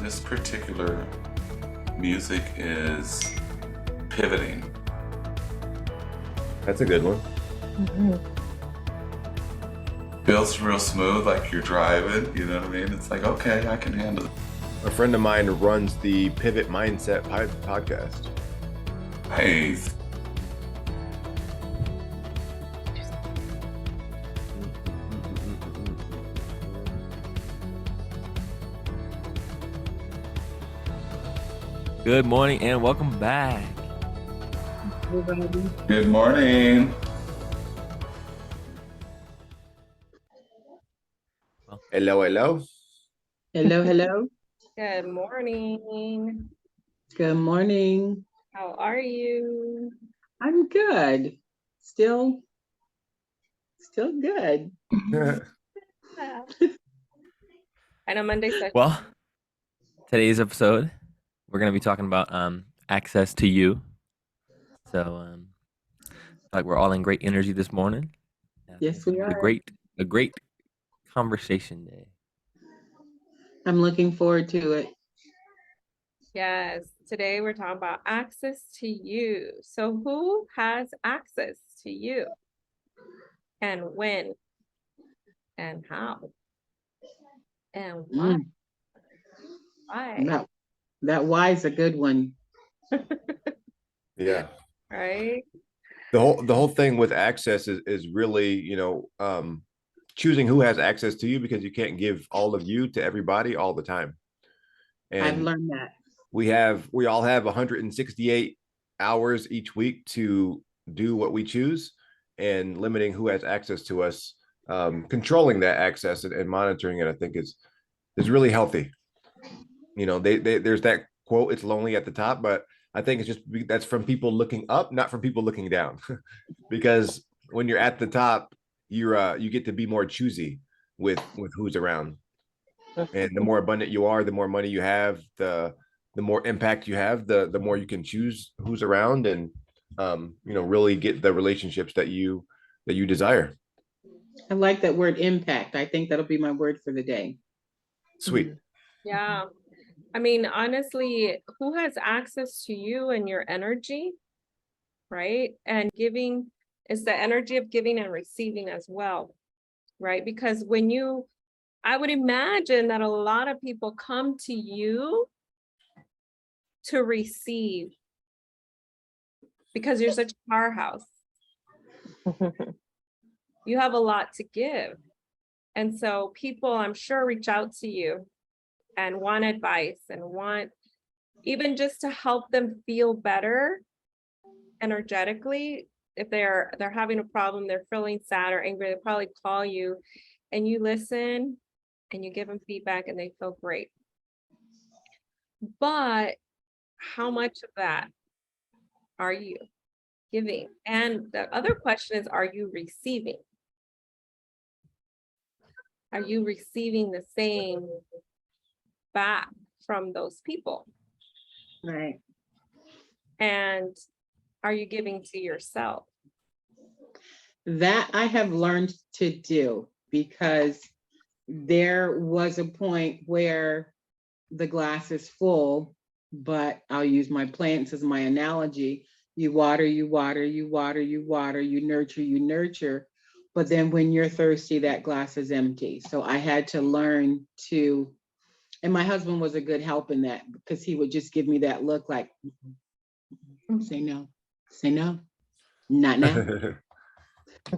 this particular music is pivoting. That's a good one. Feels real smooth, like you're driving, you know what I mean? It's like, okay, I can handle it. A friend of mine runs the Pivot Mindset podcast. Nice. Good morning and welcome back. Good morning. Hello, hello. Hello, hello. Good morning. Good morning. How are you? I'm good. Still good. I know Monday session. Well, today's episode, we're going to be talking about access to you. So, like we're all in great energy this morning. Yes, we are. A great conversation day. I'm looking forward to it. Yes, today we're talking about access to you. So who has access to you? And when? And how? And why? Why? That why is a good one. Yeah. Right? The whole thing with access is really, choosing who has access to you, because you can't give all of you to everybody all the time. And I've learned that. we all have 168 hours each week to do what we choose, and limiting who has access to us, controlling that access and monitoring it, I think is really healthy. There's that quote, it's lonely at the top, but I think it's just that's from people looking up, not from people looking down. Because when you're at the top, you get to be more choosy with who's around. And the more abundant you are, the more money you have, the more impact you have, the more you can choose who's around, and really get the relationships that you desire. I like that word impact. I think that'll be my word for the day. Sweet. Yeah. I mean, honestly, who has access to you and your energy, right? And giving is the energy of giving and receiving as well, right? Because I would imagine that a lot of people come to you to receive because you're such a powerhouse. You have a lot to give. And so people, I'm sure, reach out to you and want advice and want even just to help them feel better energetically. If they're having a problem, they're feeling sad or angry, they probably call you and you listen and you give them feedback and they feel great. But how much of that are you giving? And the other question is, are you receiving? Are you receiving the same back from those people? Right. And are you giving to yourself? That I have learned to do, because there was a point where the glass is full, but I'll use my plants as my analogy. You water, you water, you water, you water, you nurture. But then when you're thirsty, that glass is empty. So I had to learn to, and my husband was a good help in that, because he would just give me that look like, say no, not now.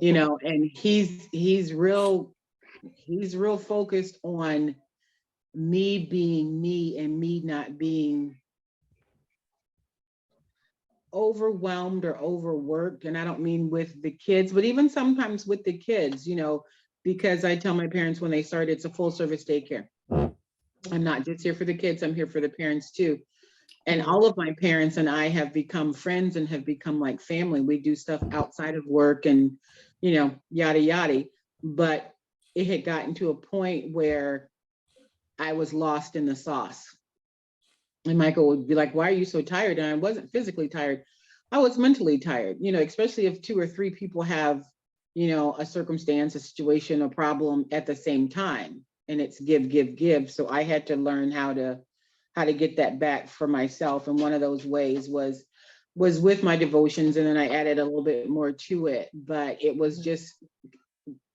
And he's real focused on me being me and me not being overwhelmed or overworked. And I don't mean with the kids, but even sometimes with the kids, because I tell my parents when they start, it's a full service daycare. I'm not just here for the kids, I'm here for the parents too. And all of my parents and I have become friends and have become like family. We do stuff outside of work and, yada, yada. But it had gotten to a point where I was lost in the sauce. And Michael would be like, why are you so tired? And I wasn't physically tired. I was mentally tired, especially if 2 or 3 people have, a circumstance, a situation, a problem at the same time. And it's give. So I had to learn how to how to get that back for myself. And one of those ways was with my devotions. And then I added a little bit more to it, but it was just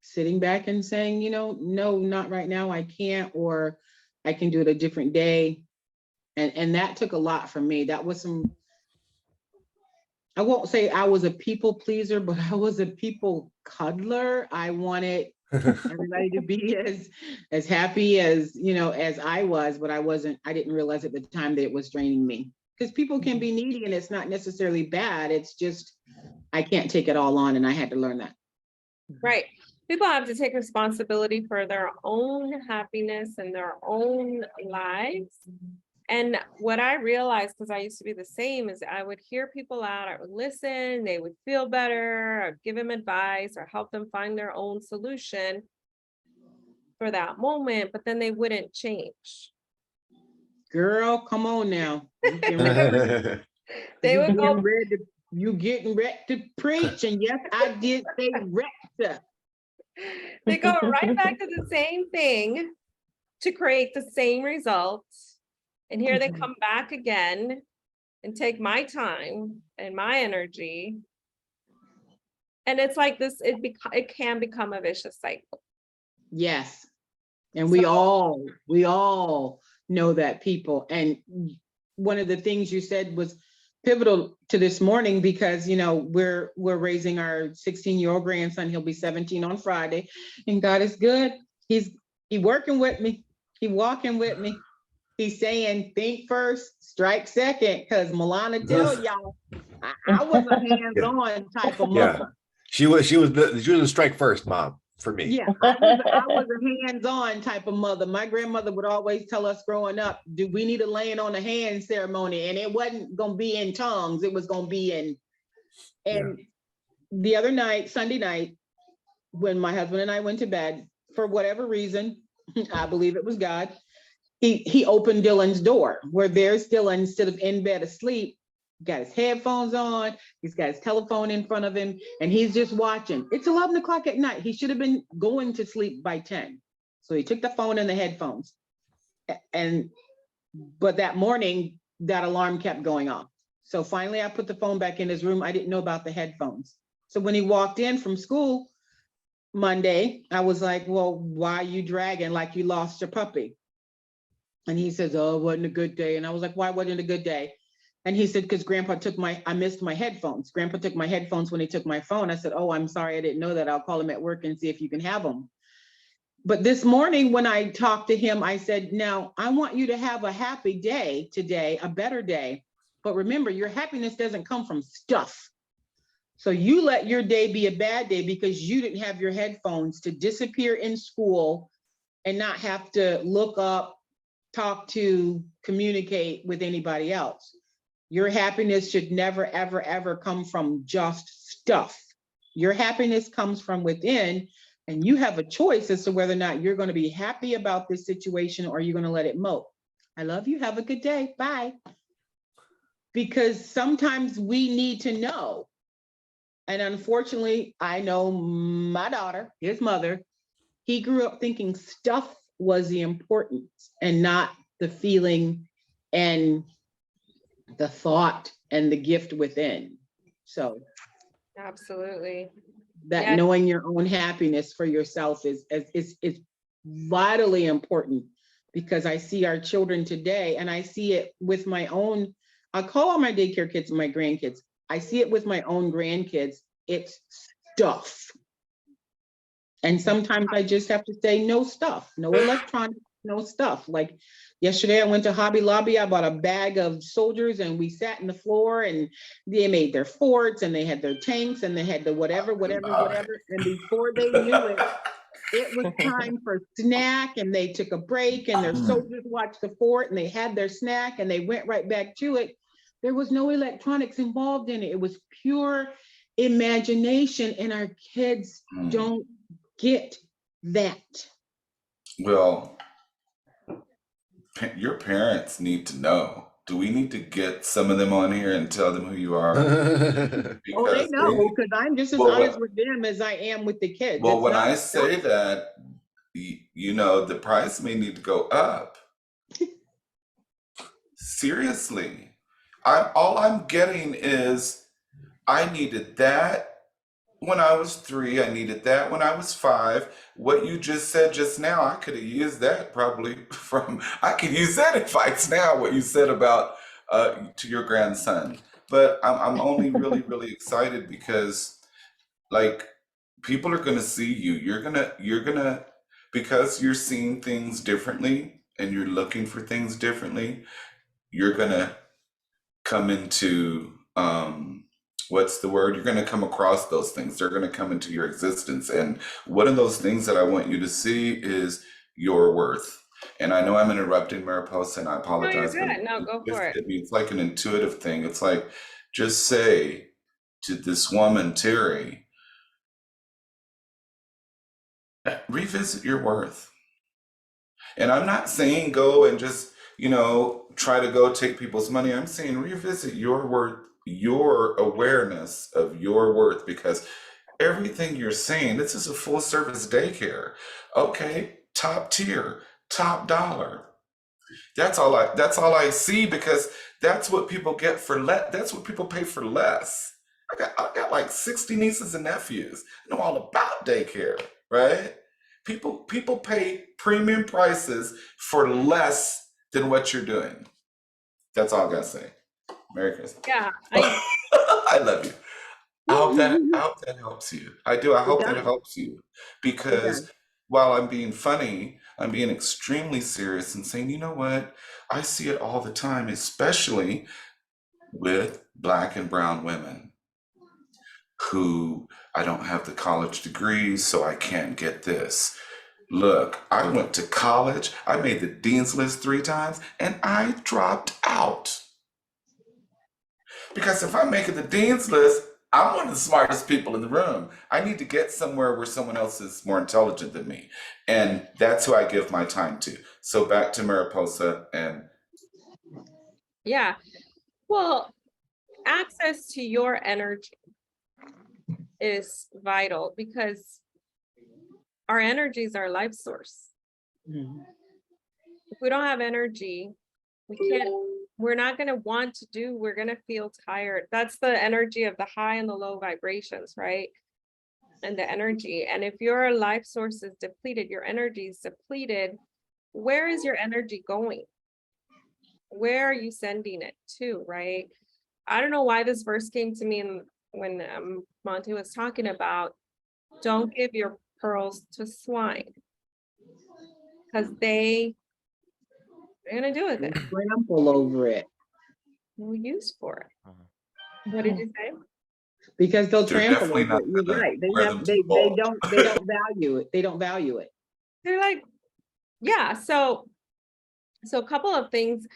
sitting back and saying, you know, no, not right now. I can't, or I can do it a different day. And that took a lot from me. That was I won't say I was a people pleaser, but I was a people cuddler. I wanted everybody to be as happy as, you know, as I was, but I didn't realize at the time that it was draining me. Because people can be needy and it's not necessarily bad. It's just, I can't take it all on, and I had to learn that. Right. People have to take responsibility for their own happiness and their own lives. And what I realized, because I used to be the same, is I would hear people out, I would listen, they would feel better, I'd give them advice or help them find their own solution for that moment, but then they wouldn't change. Girl, come on now. You getting They would go, ready to preach. And yes, I did say ready. they go right back to the same thing to create the same results. And here they come back again and take my time and my energy. And it's like this, it can become a vicious cycle. Yes. And we all know that, people. And one of the things you said was pivotal to this morning, because, you know, we're raising our 16-year-old grandson. He'll be 17 on Friday, and God is good. He working with me. He walking with me. He's saying, think first, strike second, because Milana tell y'all, I was a hands-on type of mother. Yeah. She was the strike first mom for me. Yeah, I was a hands-on type of mother. My grandmother would always tell us growing up, do we need a laying on the hand ceremony? And it wasn't gonna be in tongues, it was gonna be in. And the other night, Sunday night, when my husband and I went to bed, for whatever reason, I believe it was God, he opened Dylan's door, where there's Dylan, instead of in bed asleep, got his headphones on, he's got his telephone in front of him, and he's just watching. It's 11 o'clock at night. He should have been going to sleep by 10. So he took the phone and the headphones. But that morning, that alarm kept going off. So finally I put the phone back in his room. I didn't know about the headphones. So when he walked in from school Monday, I was like, well, why are you dragging like you lost your puppy? And he says, oh, it wasn't a good day. And I was like, why wasn't it a good day? And he said, because Grandpa I missed my headphones. Grandpa took my headphones when he took my phone. I said, oh, I'm sorry, I didn't know that. I'll call him at work and see if you can have them. But this morning when I talked to him, I said, now I want you to have a happy day today, a better day. But remember, your happiness doesn't come from stuff. So you let your day be a bad day because you didn't have your headphones to disappear in school and not have to look up, talk to, communicate with anybody else. Your happiness should never, ever, ever come from just stuff. Your happiness comes from within, and you have a choice as to whether or not you're going to be happy about this situation or you're going to let it mope. I love you. Have a good day. Bye. Because sometimes we need to know. And unfortunately, I know my daughter, his mother, he grew up thinking stuff was the importance and not the feeling and the thought and the gift within. So Absolutely. that Yes. knowing your own happiness for yourself is vitally important, because I see our children today, and I see it with my own, I call all my daycare kids my grandkids. I see it with my own grandkids. It's stuff. And sometimes I just have to say no stuff, no electronics, no stuff. Like yesterday I went to Hobby Lobby, I bought a bag of soldiers and we sat in the floor and they made their forts and they had their tanks and they had the whatever. And before they knew it, it was time for snack, and they took a break and their soldiers watched the fort and they had their snack and they went right back to it. There was no electronics involved in it. It was pure imagination, and our kids don't get that. Well, your parents need to know. Do we need to get some of them on here and tell them who you are? Oh, they know, because I'm just as honest with them as I am with the kids. Well, It's when not I stuff. say that, you know, the price may need to go up. Seriously. All I'm getting is I needed that when I was 3. I needed that when I was 5. What you just said just now, I could have used that probably I could use that advice now, what you said about to your grandson. But I'm only really, really excited because like people are gonna see you. You're gonna because you're seeing things differently and you're looking for things differently, you're gonna come into what's the word, you're going to come across those things, they're going to come into your existence, and one of those things that I want you to see is your worth. And I know I'm interrupting, Mariposa, and I No, you're apologize, but good. No, go for it. it's like an intuitive thing. It's like, just say to this woman, Terry, revisit your worth. And I'm not saying go and just, try to go take people's money. I'm saying revisit your worth, your awareness of your worth, because everything you're saying, this is a full service daycare. Okay, top tier, top dollar. That's all I see, because that's what people get for that's what people pay for less. I got like 60 nieces and nephews. I know all about daycare, right? People pay premium prices for less than what you're doing. That's all I gotta say. Merry Christmas. Yeah, I love you. I hope that helps you. I do. I It hope that does. helps you, It does. because while I'm being funny, I'm being extremely serious and saying, you know what? I see it all the time, especially with Black and brown women who, I don't have the college degree, so I can't get this. Look, I went to college, I made the dean's list 3 times, and I dropped out. Because if I'm making the dean's list, I'm one of the smartest people in the room. I need to get somewhere where someone else is more intelligent than me. And that's who I give my time to. So back to Mariposa and yeah. Well, access to your energy is vital because our energy is our life source. Mhm. If we don't have energy, we're not going to want to do, we're going to feel tired. That's the energy of the high and the low vibrations, right? And the energy. And if your life source is depleted, your energy is depleted, where is your energy going? Where are you sending it to, right? I don't know why this verse came to me when Monty was talking about, don't give your pearls to swine, because they're gonna do with it. Trample over it No use for it. What did you say? because they'll they're trample definitely over not it. You're gonna right. wear them to the They ball. don't value it. They don't value it. They're like, yeah. So a couple of things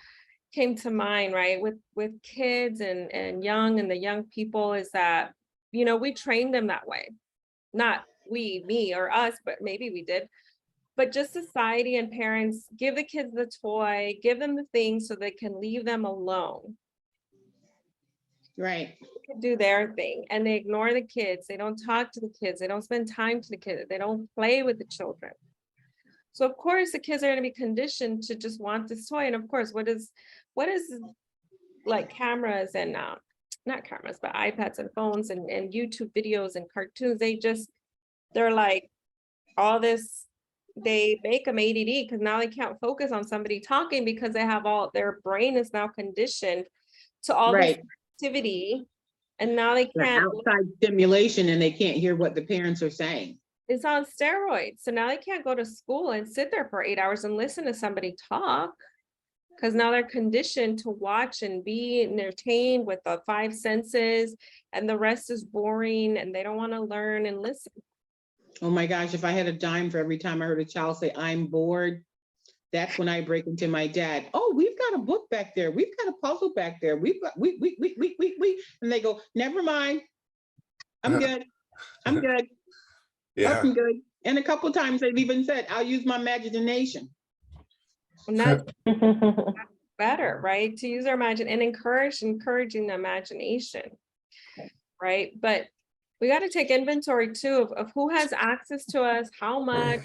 came to mind, right? With kids and the young people, is that, we train them that way. Not me or us, but maybe we did. But just society and parents give the kids the toy, give them the thing so they can leave them alone. Right. They can do their thing, and they ignore the kids. They don't talk to the kids. They don't spend time to the kids. They don't play with the children. So of course the kids are going to be conditioned to just want this toy. And of course, what is like cameras and not cameras, but iPads and phones and YouTube videos and cartoons, they're like all this. They make them ADD because now they can't focus on somebody talking, because they have their brain is now conditioned to all this Right. activity, and now they The can't. outside stimulation, and they can't hear what the parents are saying. It's on steroids, so now they can't go to school and sit there for 8 hours and listen to somebody talk, because now they're conditioned to watch and be entertained with the 5 senses, and the rest is boring, and they don't want to learn and listen. Oh my gosh, if I had a dime for every time I heard a child say, I'm bored, that's when I break into my dad. Oh, we've got a book back there. We've got a puzzle back there. We've got, we. And they go, never mind. I'm good. I'm good. Yeah. I'm good. And a couple of times they've even said, I'll use my imagination. And that's better, right? To use our and encouraging the imagination, right? But we got to take inventory too of who has access to us, how much,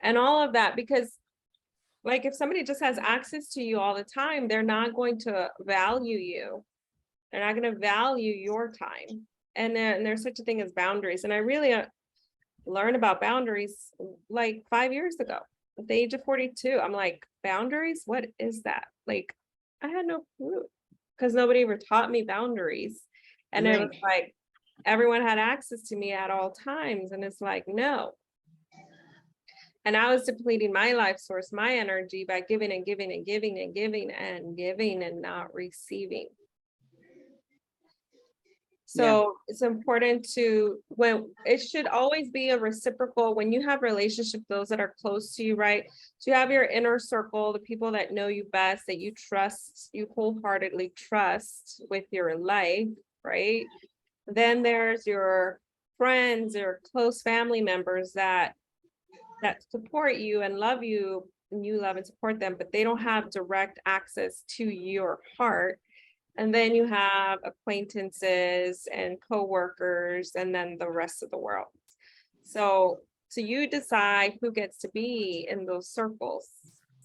and all of that, because Like if somebody just has access to you all the time, they're not going to value you. They're not going to value your time. And then there's such a thing as boundaries. And I really learned about boundaries like 5 years ago. At the age of 42, I'm like, boundaries? What is that? Like, I had no clue because nobody ever taught me boundaries. And it was like, everyone had access to me at all times. And it's like, no. And I was depleting my life source, my energy by giving and giving and giving and giving and giving and not receiving. So it's important when it should always be a reciprocal, when you have relationships, those that are close to you, right? So you have your inner circle, the people that know you best, that you trust, you wholeheartedly trust with your life, right? Then there's your friends or close family members that support you and love you, and you love and support them, but they don't have direct access to your heart. And then you have acquaintances and coworkers, and then the rest of the world. So you decide who gets to be in those circles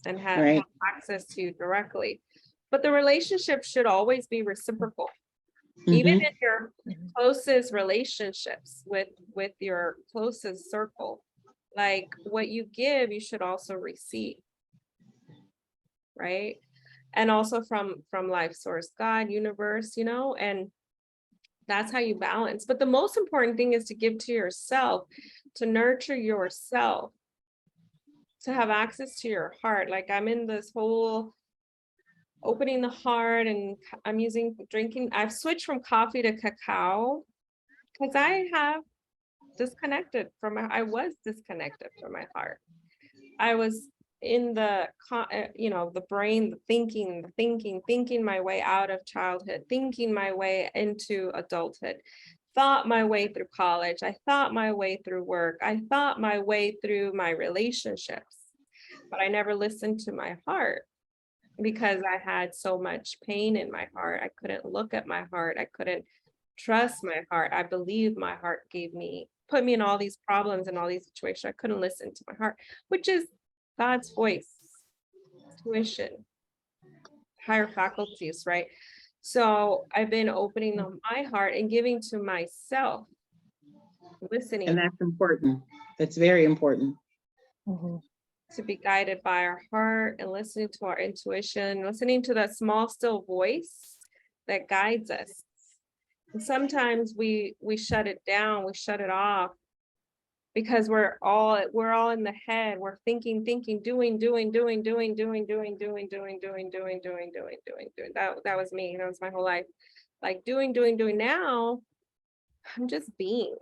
and have access to you directly. But the relationship should always be reciprocal. Even in your closest relationships with your closest circle, like what you give, you should also receive, right? And also from life source, God, universe, and that's how you balance. But the most important thing is to give to yourself, to nurture yourself, to have access to your heart. Like I'm in this whole opening the heart, and I'm drinking. I've switched from coffee to cacao because I have disconnected I was disconnected from my heart. I was in the brain, the thinking my way out of childhood, thinking my way into adulthood, thought my way through college. I thought my way through work. I thought my way through my relationships, but I never listened to my heart because I had so much pain in my heart. I couldn't look at my heart. I couldn't trust my heart. I believed my heart put me in all these problems and all these situations. I couldn't listen to my heart, which is God's voice, tuition, higher faculties, right? So I've been opening my heart and giving to myself, listening. And that's important. That's very important. To be guided by our heart and listening to our intuition, listening to that small, still voice that guides us. And sometimes we shut it down, we shut it off, because we're all in the head. We're thinking, doing. That was me. That was my whole life. Like doing. Now I'm just being.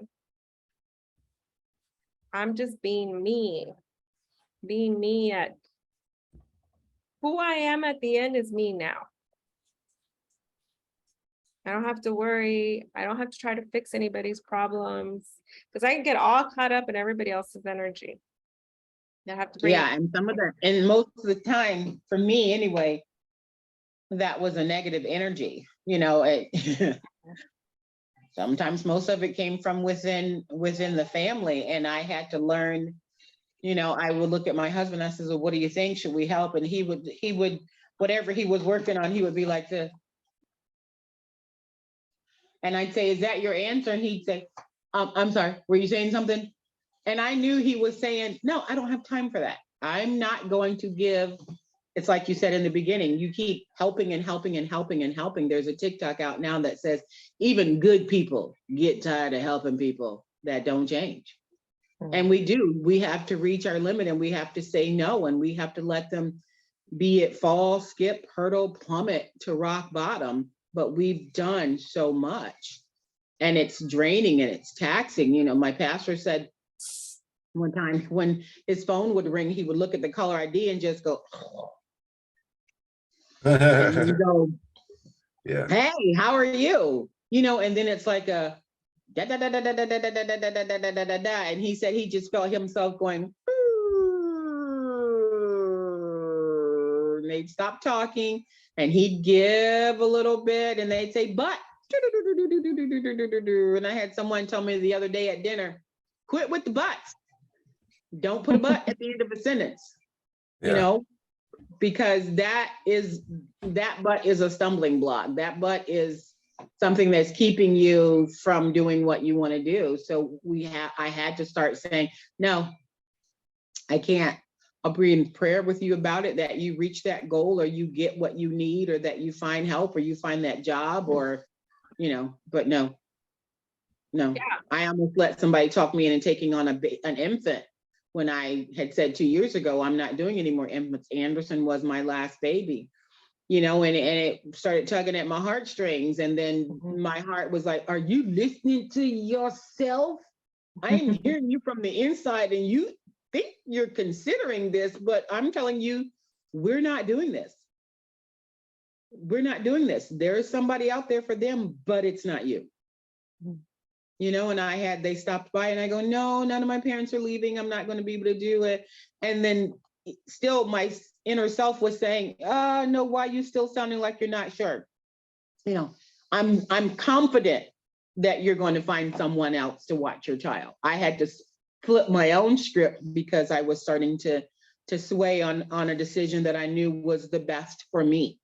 I'm just being me. Being me at who I am at the end is me now. I don't have to worry. I don't have to try to fix anybody's problems because I can get all caught up in everybody else's energy. I have to bring and some of that, and most of the time, for me anyway, that was a negative energy. Sometimes most of it came from within the family, and I had to learn. I would look at my husband. I said, "Well, what do you think? Should we help?" And he would, whatever he was working on, he would be like this. And I'd say, "Is that your answer?" And he'd say, "I'm sorry, were you saying something?" And I knew he was saying, "No, I don't have time for that. I'm not going to give." It's like you said in the beginning, you keep helping and helping and helping and helping. There's a TikTok out now that says, even good people get tired of helping people that don't change. And we have to reach our limit, and we have to say no, and we have to let them, be it fall, skip, hurdle, plummet to rock bottom. But we've done so much, and it's draining and it's taxing. My pastor said one time when his phone would ring, he would look at the caller ID and just go, and then go, Yeah. "Hey, how are you?" And then it's like a da da da da da da da da da da da da da da da, and he said he just felt himself going, and they'd stop talking, and he'd give a little bit, and they'd say, "But," and I had someone tell me the other day at dinner, "Quit with the buts. Don't put a but at the end of a sentence." because that but is a stumbling block. That but is something that's keeping you from doing what you want to do. So I had to start saying, no, I can't. I'll be in prayer with you about it, that you reach that goal, or you get what you need, or that you find help, or you find that job, or, but no. Yeah. I almost let somebody talk me into taking on an infant when I had said 2 years ago, I'm not doing any more infants. Anderson was my last baby, and it started tugging at my heartstrings. And then my heart was like, are you listening to yourself? I am hearing you from the inside, and you think you're considering this, but I'm telling you, we're not doing this. We're not doing this. There is somebody out there for them, but it's not you. And they stopped by, and I go, no, none of my parents are leaving. I'm not going to be able to do it. And then still my inner self was saying, no, why are you still sounding like you're not sure? I'm confident that you're going to find someone else to watch your child. I had to flip my own script because I was starting to sway on a decision that I knew was the best for me.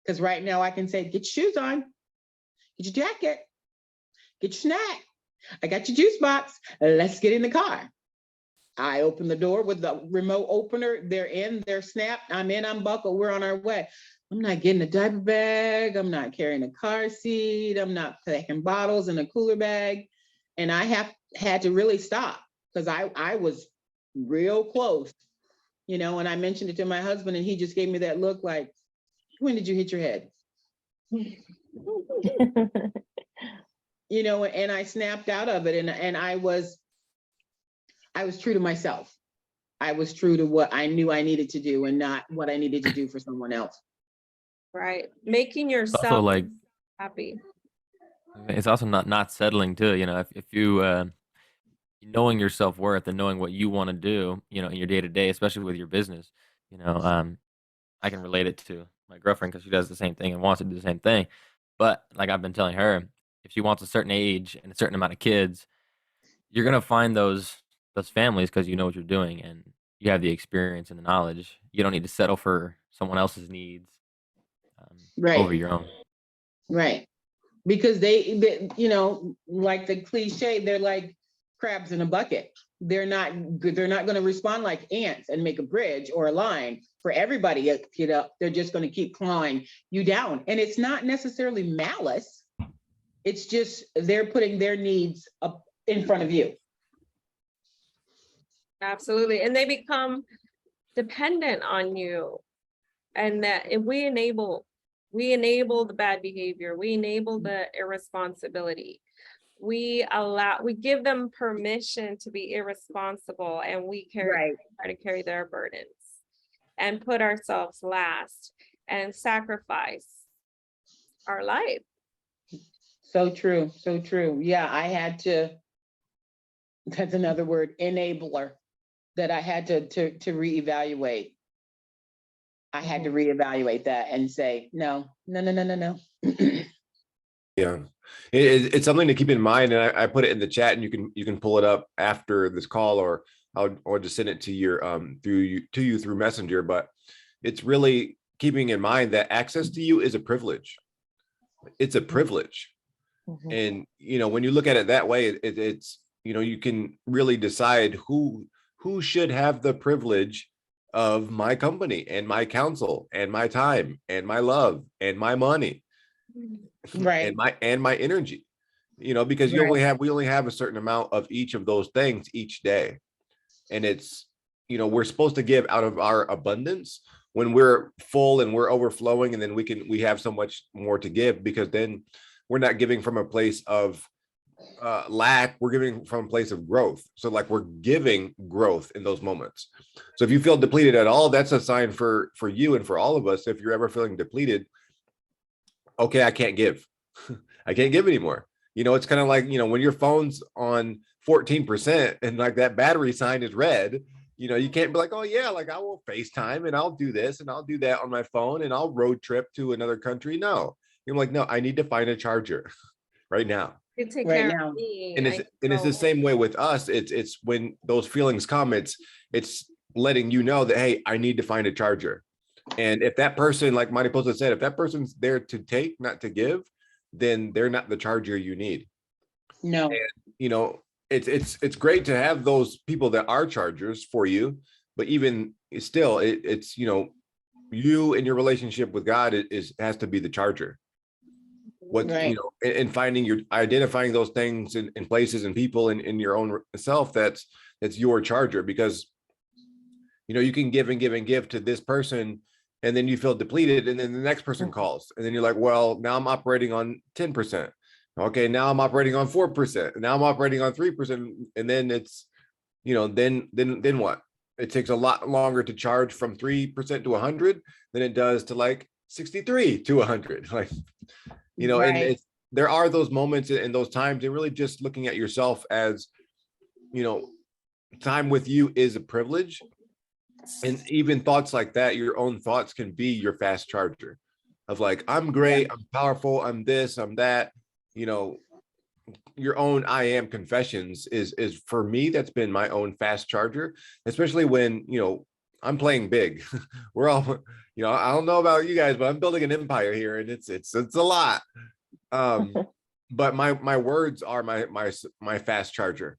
Because right now I can say, get your shoes on, get your jacket, get your snack. I got your juice box. Let's get in the car. I open the door with the remote opener. They're in, they're snapped. I'm in, I'm buckled. We're on our way. I'm not getting a diaper bag. I'm not carrying a car seat. I'm not packing bottles in a cooler bag. And I had to really stop because I was real close, and I mentioned it to my husband, and he just gave me that look like, when did you hit your head? And I snapped out of it, and I was true to myself. I was true to what I knew I needed to do, and not what I needed to do for someone else. Right. Making Also, yourself like, happy. it's also not settling too. If you knowing your self-worth and knowing what you want to do, in your day-to-day, especially with your business, I can relate it to my girlfriend because she does the same thing and wants to do the same thing. But like I've been telling her, if she wants a certain age and a certain amount of kids, you're gonna find those families because you know what you're doing and you have the experience and the knowledge. You don't need to settle for someone else's needs over Right. your own. Right. Because they, like the cliche, they're like crabs in a bucket. They're not good. They're not going to respond like ants and make a bridge or a line for everybody. They're just going to keep clawing you down. And it's not necessarily malice. It's just they're putting their needs up in front of you. Absolutely. And they become dependent on you. And that if we enable the bad behavior, we enable the irresponsibility, we give them permission to be irresponsible, and we try to carry their burdens and put ourselves last and sacrifice our life. So true. So true. Yeah, I had to, that's another word, enabler, that I had to reevaluate. I had to reevaluate that and say, no. Yeah, it's something to keep in mind, and I put it in the chat, and you can pull it up after this call, or just send it to your through Messenger. But it's really keeping in mind that access to you is a privilege. It's a privilege, and when you look at it that way, it's you can really decide who should have the privilege of my company and my counsel and my time and my love and my money. Right. and my energy, because we only have a certain amount of each of those things each day. And it's, we're supposed to give out of our abundance when we're full and we're overflowing, and then we have so much more to give, because then we're not giving from a place of lack, we're giving from a place of growth. So like we're giving growth in those moments. So if you feel depleted at all, that's a sign for you and for all of us. If you're ever feeling depleted, okay, I can't give. I can't give anymore. It's kind of like, when your phone's on 14% and like that battery sign is red, you can't be like, oh yeah, like I will FaceTime and I'll do this and I'll do that on my phone and I'll road trip to another country. No, you're like, no, I need to find a charger right now. You take Right care now. of me. And it's the same way with us. It's when those feelings come, it's letting you know that, hey, I need to find a charger. And if that person, like Mariposa said, if that person's there to take, not to give, then they're not the charger you need. No. You know, it's great to have those people that are chargers for you, but even still, it's you know, you and your relationship with God has to be the charger. What you Right. know, and finding your identifying those things in places and people in your own self that's your charger, because you know you can give and give and give to this person, and then you feel depleted, and then the next person calls, and then you're like, well, now I'm operating on 10%. Okay, now I'm operating on 4%. Now I'm operating on 3%, and then it's, you know, then what? It takes a lot longer to charge from 3% to 100 than it does to like 63 to 100. Like, you know, and Right. it's there are those moments and those times, and really just looking at yourself as, you know, time with you is a privilege. And even thoughts like that, your own thoughts can be your fast charger of like, I'm great, I'm powerful, I'm this, I'm that, you know. Your own I am confessions is for me, that's been my own fast charger, especially when, you know, I'm playing big. We're all, you know, I don't know about you guys, but I'm building an empire here, and it's a lot. But my words are my fast charger.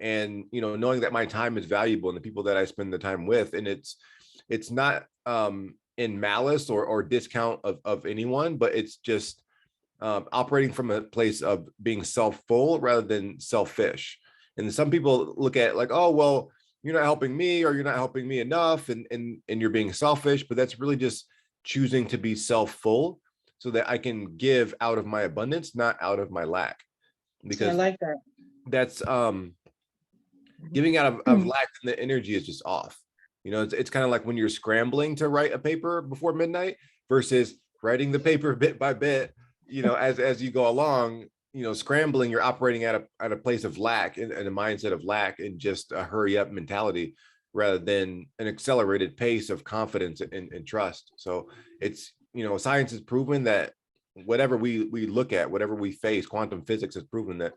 And you know, knowing that my time is valuable and the people that I spend the time with, and it's not in malice or discount of anyone, but it's just operating from a place of being self-full rather than selfish. And some people look at it like, oh, well, you're not helping me, or you're not helping me enough, and you're being selfish. But that's really just choosing to be self-full so that I can give out of my abundance, not out of my lack. I Because like that. that's giving out of lack, and the energy is just off. You know, it's kind of like when you're scrambling to write a paper before midnight versus writing the paper bit by bit, you know, as you go along. You know, scrambling, you're operating at a place of lack, and a mindset of lack, and just a hurry up mentality, rather than an accelerated pace of confidence and trust. So it's, you know, science has proven that whatever we look at, whatever we face, quantum physics has proven that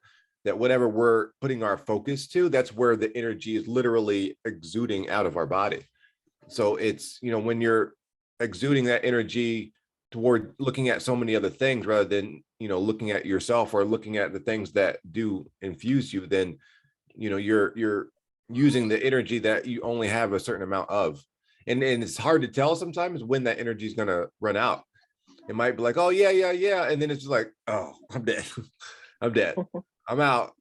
whatever we're putting our focus to, that's where the energy is literally exuding out of our body. So it's, you know, when you're exuding that energy toward looking at so many other things rather than, you know, looking at yourself or looking at the things that do infuse you, then, you know, you're using the energy that you only have a certain amount of. And it's hard to tell sometimes when that energy is going to run out. It might be like, oh yeah, and then it's just like, oh, I'm dead. I'm dead. I'm out.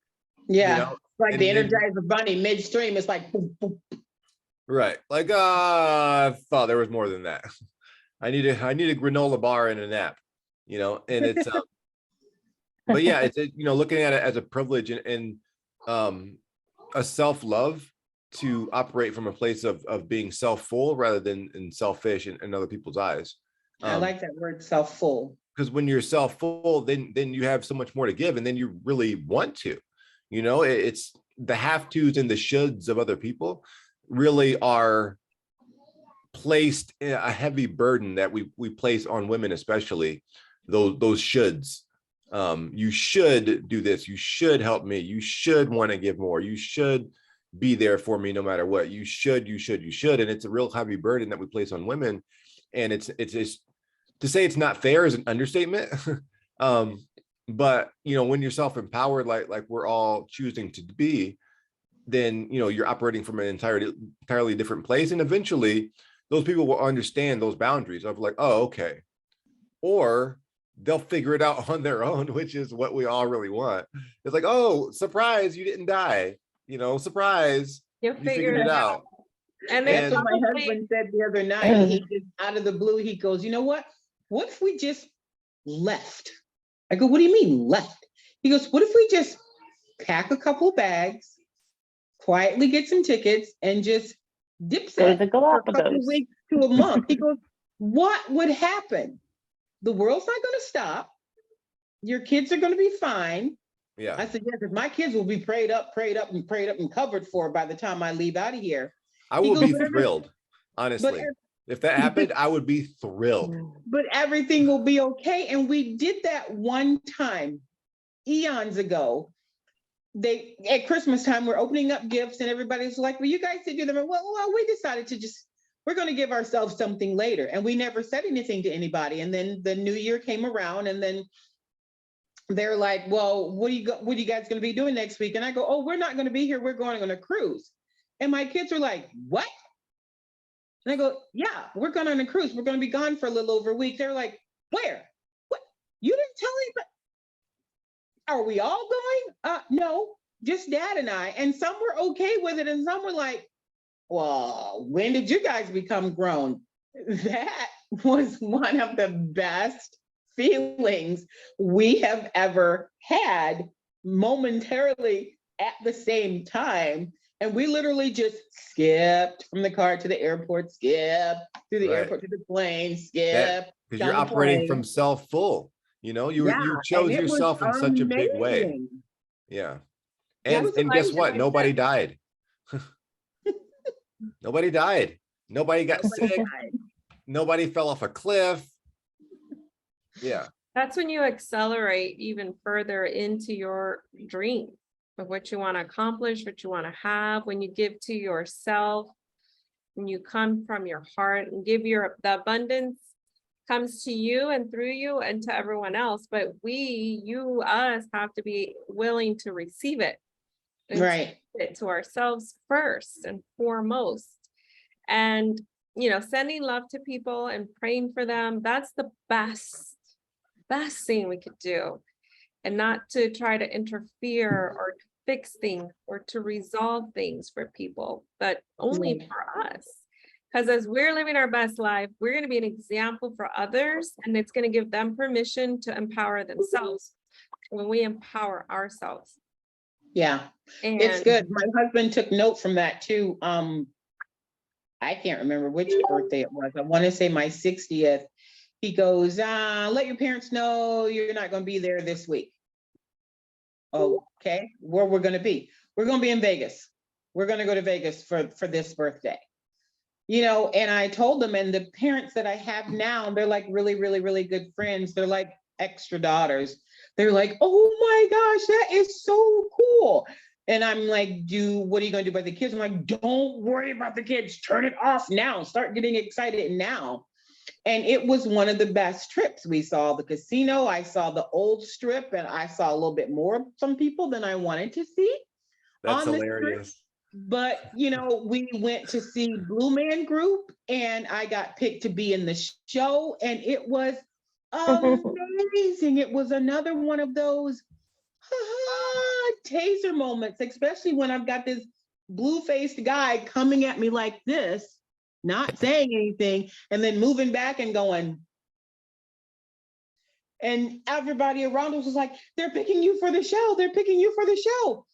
Yeah. You know, Like the and Energizer Bunny midstream, it's like boop, boop. right, like, I thought there was more than that. I need a granola bar and a nap, you know. And it's but yeah, it's you know, looking at it as a privilege and a self-love to operate from a place of being self-full rather than selfish in other people's eyes. I like that word, self-full. Because when you're self-full, then you have so much more to give, and then you really want to, you know. It's the have-tos and the shoulds of other people really are placed a heavy burden that we place on women, especially those shoulds. You should do this, you should help me, you should want to give more, you should be there for me no matter what, you should, and it's a real heavy burden that we place on women. And it's to say it's not fair is an understatement. But you know, when you're self-empowered, like we're all choosing to be, then you know you're operating from an entirely different place, and eventually those people will understand those boundaries of like, oh, okay, or they'll figure it out on their own, which is what we all really want. It's like, oh, surprise, you didn't die, you know, surprise, You you figured it out. And That's then what my husband said the other night. He just out of the blue, he goes, you know what? What if we just left? I go, what do you mean left? He goes, what if we just pack a couple bags, quietly get some tickets, and just dip Go to set the for a couple of Galapagos. weeks to a month? He goes, what would happen? The world's not going to stop. Your kids are going to be fine. Yeah, I said, yeah, because my kids will be prayed up and covered for by the time I leave out of here. I He will goes, be but thrilled, honestly. If that happened, I would be thrilled. but everything will be okay. And we did that one time eons ago. They at Christmas time, we're opening up gifts, and everybody's like, well, you guys did do them. Well, we decided to just we're going to give ourselves something later. And we never said anything to anybody. And then the new year came around, and then they're like, well, what are you guys going to be doing next week? And I go, oh, we're not going to be here. We're going on a cruise. And my kids are like, what? And I go, yeah, we're going on a cruise. We're going to be gone for a little over a week. They're like, where? What? You didn't tell anybody? Are we all going? No, just Dad and I. And some were okay with it. And some were like, well, when did you guys become grown? That was one of the best feelings we have ever had, momentarily at the same time. And we literally just skipped from the car to the airport, skipped through the airport to the plane, skipped. Because you're operating from self full, you know, you chose yourself in such a big way. Yeah. And guess what? Nobody died. Nobody died. Nobody got sick. Nobody fell off a cliff. Yeah. That's when you accelerate even further into your dream of what you want to accomplish, what you want to have, when you give to yourself, when you come from your heart and give the abundance comes to you and through you and to everyone else. But us have to be willing to receive it. Right. It to ourselves first and foremost. And, sending love to people and praying for them, that's the best thing we could do. And not to try to interfere or to fix things or to resolve things for people, but only for us. Because as we're living our best life, we're going to be an example for others, and it's going to give them permission to empower themselves when we empower ourselves. Yeah, it's good. My husband took note from that too. I can't remember which birthday it was. I want to say my 60th. He goes, let your parents know you're not going to be there this week. Okay, where we're going to be? We're going to be in Vegas. We're going to go to Vegas for this birthday. And I told them, and the parents that I have now, they're like really, really, really good friends. They're like extra daughters. They're like, oh my gosh, that is so cool. And I'm like, what are you going to do about the kids? I'm like, don't worry about the kids. Turn it off now. Start getting excited now. And it was one of the best trips. We saw the casino. I saw the old strip, and I saw a little bit more of some people than I wanted to see. That's hilarious. But, we went to see Blue Man Group, and I got picked to be in the show, and it was amazing. It was another one of those taser moments, especially when I've got this blue-faced guy coming at me like this, not saying anything, and then moving back and going. And everybody around us was like, they're picking you for the show. They're picking you for the show.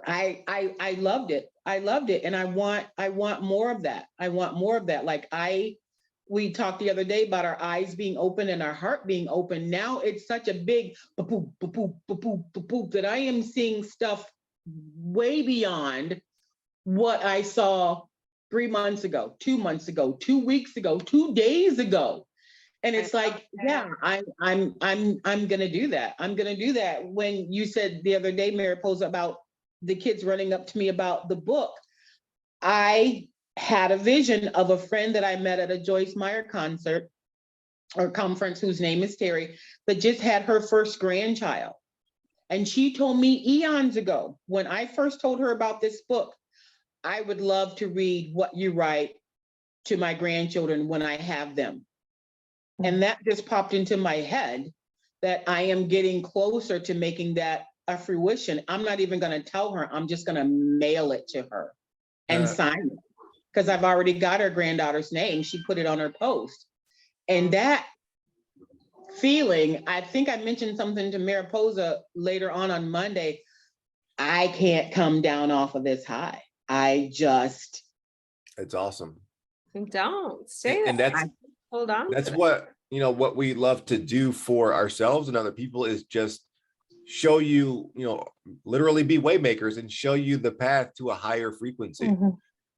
I loved it. I loved it. And I want more of that. I want more of that. Like we talked the other day about our eyes being open and our heart being open. Now it's such a big ba-poop, ba-poop, ba-poop, ba-poop, that I am seeing stuff way beyond what I saw 3 months ago, 2 months ago, 2 weeks ago, 2 days ago. And it's like, yeah, I'm gonna do that. I'm gonna do that. When you said the other day, Mariposa, about the kids running up to me about the book, I had a vision of a friend that I met at a Joyce Meyer concert or conference, whose name is Terry, that just had her first grandchild. And she told me eons ago, when I first told her about this book, I would love to read what you write to my grandchildren when I have them. And that just popped into my head, that I am getting closer to making that a fruition. I'm not even going to tell her. I'm just going to mail it to her and sign it, because I've already got her granddaughter's name. She put it on her post. And that feeling, I think I mentioned something to Mariposa later on Monday. I can't come down off of this high. It's awesome. Don't stay and there. that's Hold on. That's what we love to do for ourselves and other people, is just show you, literally be way makers and show you the path to a higher frequency,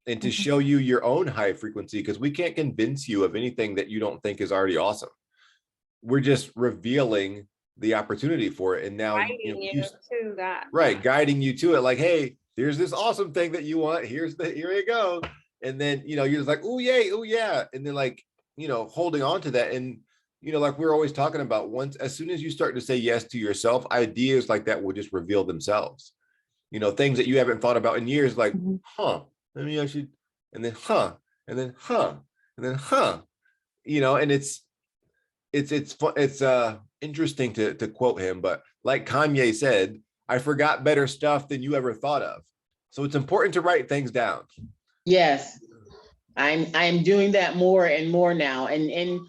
and to show you your own high frequency, because we can't convince you of anything that you don't think is already awesome. We're just revealing the opportunity for it. And now guiding you to that. Right, guiding you to it, like, hey, here's this awesome thing that you want. Here you go. And then, you're just like, oh yay, oh yeah. And then like, holding on to that. And, like we're always talking about, once, as soon as you start to say yes to yourself, ideas like that will just reveal themselves. Things that you haven't thought about in years, like, maybe I should, and then, and then, and then, and it's interesting to quote him, but like Kanye said, I forgot better stuff than you ever thought of. So it's important to write things down. Yes, I'm doing that more and more now. And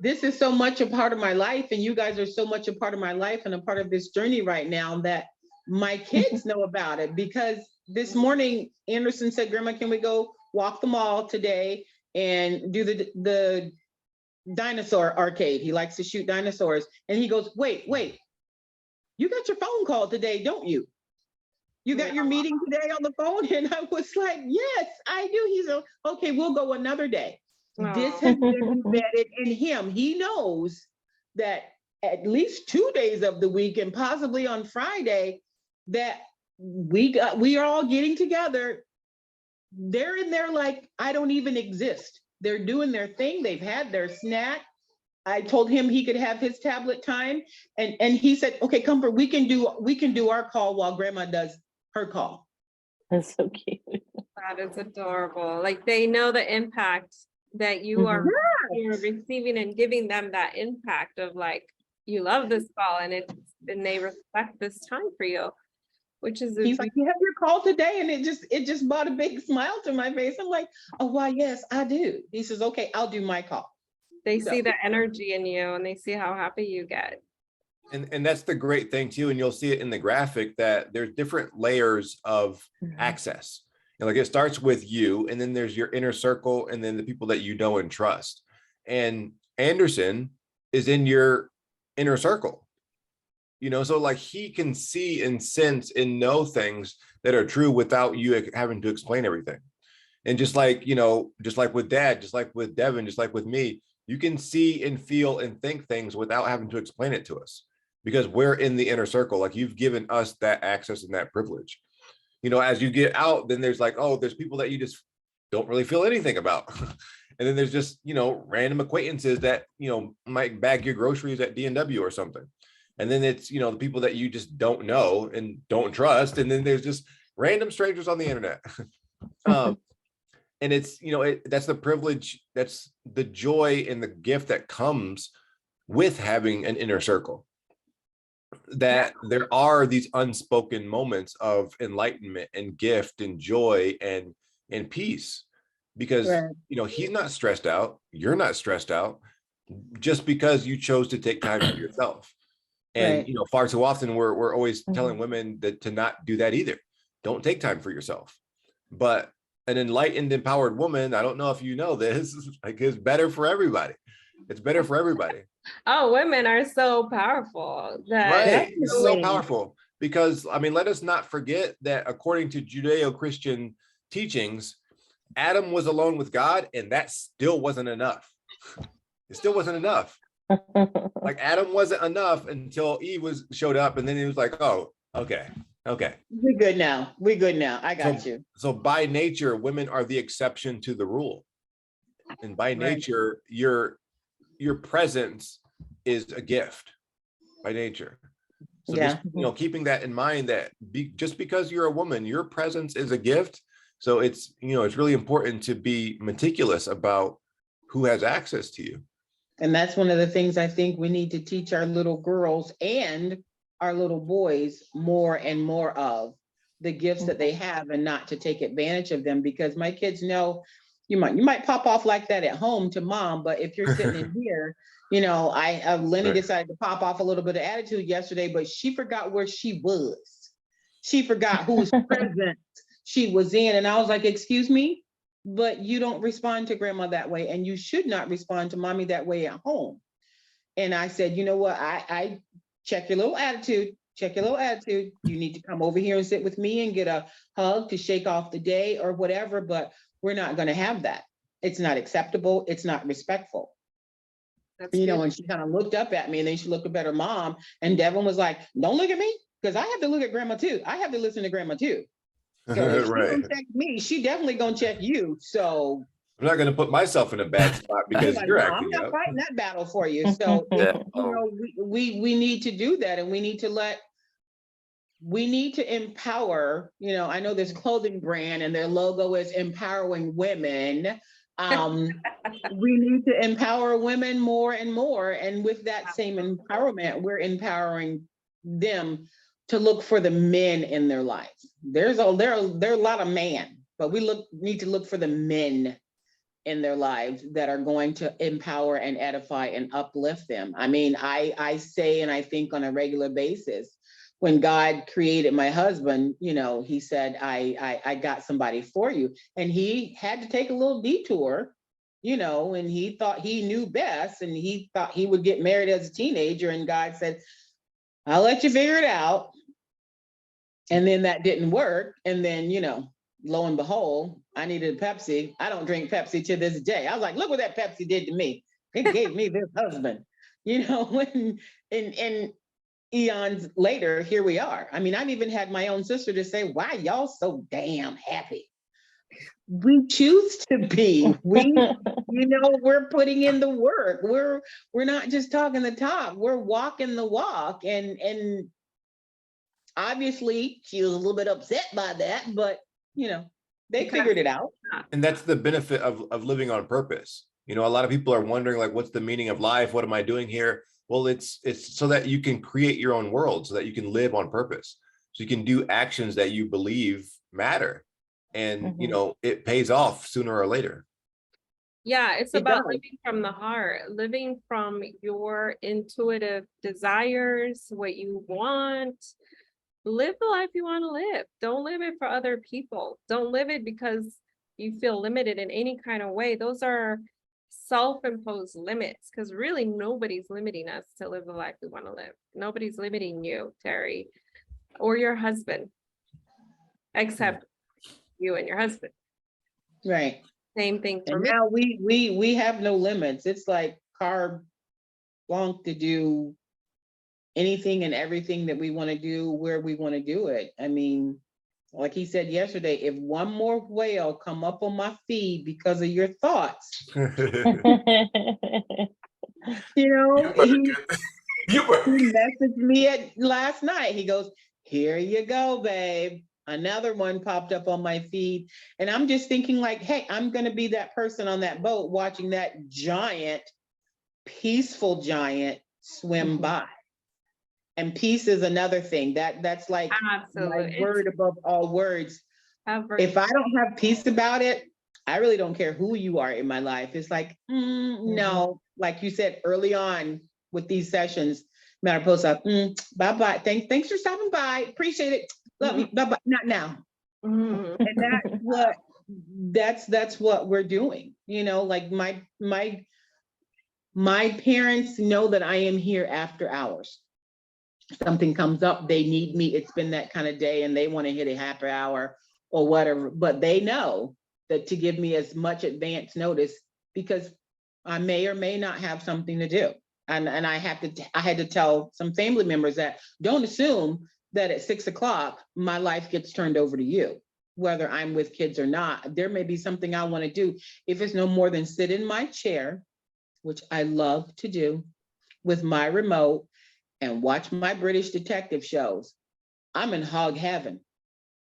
this is so much a part of my life, and you guys are so much a part of my life and a part of this journey right now that my kids know about it. Because this morning, Anderson said, Grandma, can we go walk the mall today and do the dinosaur arcade? He likes to shoot dinosaurs. And he goes, wait, you got your phone call today, don't you? You got your meeting today on the phone? And I was like, yes, I do. He's like, okay, we'll go another day. This has been embedded in him. He knows that at least 2 days of the week, and possibly on Friday, that we are all getting together. They're in there like I don't even exist. They're doing their thing. They've had their snack. I told him he could have his tablet time, and he said, okay, Comfort, we can do our call while Grandma does her call. That's so cute. That is adorable. Like they know the impact that you are you're receiving, and giving them that impact of like, you love this call, and they respect this time for you, which is He's like, you have your call today, and it just brought a big smile to my face. I'm like, oh, why, yes, I do. He says, okay, I'll do my call. they see the energy in you, and they see how happy you get. And that's the great thing too. And you'll see it in the graphic that there's different layers of access. Like it starts with you, and then there's your inner circle, and then the people that you know and trust. And Anderson is in your inner circle, so like he can see and sense and know things that are true without you having to explain everything. And just like, just like with Dad, just like with Devin, just like with me, you can see and feel and think things without having to explain it to us, because we're in the inner circle. Like you've given us that access and that privilege. As you get out, then there's like, oh, there's people that you just don't really feel anything about. And then there's just, random acquaintances that, might bag your groceries at D&W or something. And then it's, the people that you just don't know and don't trust. And then there's just random strangers on the internet. And it's, that's the privilege, that's the joy and the gift that comes with having an inner circle. That there are these unspoken moments of enlightenment and gift and joy and peace, because he's not stressed out, you're not stressed out, just because you chose to take time for yourself. And far too often we're always telling women that to not do that either. Don't take time for yourself. But an enlightened, empowered woman, I don't know if you know this, like, is better for everybody. It's better for everybody. Oh, women are so powerful. Right. It's so powerful, because let us not forget that according to Judeo-Christian teachings, Adam was alone with God, and that still wasn't enough. It still wasn't enough. Like Adam wasn't enough until Eve showed up, and then he was like, oh, okay. We're good now. I got you. So by nature, women are the exception to the rule. And by nature, your presence is a gift by nature. So just, keeping that in mind, that just because you're a woman, your presence is a gift. So it's, it's really important to be meticulous about who has access to you. And that's one of the things I think we need to teach our little girls and our little boys more and more of the gifts that they have, and not to take advantage of them, because my kids know you might pop off like that at home to mom, but if you're sitting in here, Lenny decided to pop off a little bit of attitude yesterday, but she forgot where she was. She forgot whose presence she was in. And I was like, excuse me, but you don't respond to grandma that way, and you should not respond to mommy that way at home. And I said, you know what, I check your little attitude. You need to come over here and sit with me and get a hug to shake off the day or whatever, but we're not going to have that. It's not acceptable. It's not respectful. And she kind of looked up at me, and then she looked up at her mom, and Devin was like, don't look at me, because I have to look at grandma too. I have to listen to grandma too. So if she Right. don't check me, she definitely gonna check you. So I'm not going to put myself in a bad spot you're because like, you're no, I'm acting not up. fighting that battle for you. So Yeah. you know, we need to do that, and we need to empower, I know this clothing brand and their logo is empowering women. We need to empower women more and more. And with that same empowerment, we're empowering them to look for the men in their lives. There are a lot of men, but we need to look for the men in their lives that are going to empower and edify and uplift them. I mean, I say and I think on a regular basis, when God created my husband, he said, I got somebody for you. And he had to take a little detour, and he thought he knew best, and he thought he would get married as a teenager. And God said, I'll let you figure it out. And then that didn't work. And then, lo and behold, I needed a Pepsi. I don't drink Pepsi to this day. I was like, look what that Pepsi did to me. It gave me this husband, and eons later, here we are. I mean, I've even had my own sister to say, why y'all so damn happy? We choose to be. We're putting in the work. We're not just talking the talk. We're walking the walk. And obviously she was a little bit upset by that, but they figured it out. And that's the benefit of living on purpose. A lot of people are wondering, like, what's the meaning of life? What am I doing here? Well, it's so that you can create your own world, so that you can live on purpose. So you can do actions that you believe matter. And, it pays off sooner or later. Yeah, it's It about does. living from the heart, living from your intuitive desires, what you want. Live the life you want to live. Don't live it for other people. Don't live it because you feel limited in any kind of way. Those are self-imposed limits, because really nobody's limiting us to live the life we want to live. Nobody's limiting you, Terry, or your husband, except you and your husband. Right. Same thing for And me. now we have no limits. It's like carte blanche to do anything and everything that we want to do where we want to do it. I mean, like he said yesterday, if one more whale come up on my feed because of your thoughts, You he better get you better. messaged me last night. He goes, here you go, babe. Another one popped up on my feed. And I'm just thinking like, hey, I'm going to be that person on that boat watching that giant, peaceful giant swim by. And peace is another thing that's like Absolutely. my word above all words. Ever. If I don't have peace about it, I really don't care who you are in my life. It's like, no, like you said early on with these sessions, matter post up, bye-bye. Thanks for stopping by. Appreciate it. Love you. Bye-bye. Not now. And that's what we're doing. Like my parents know that I am here after hours. Something comes up, they need me. It's been that kind of day and they want to hit a happy hour or whatever, but they know that to give me as much advance notice, because I may or may not have something to do. And I had to tell some family members that don't assume that at 6 o'clock, my life gets turned over to you, whether I'm with kids or not. There may be something I want to do. If it's no more than sit in my chair, which I love to do, with my remote and watch my British detective shows, I'm in hog heaven.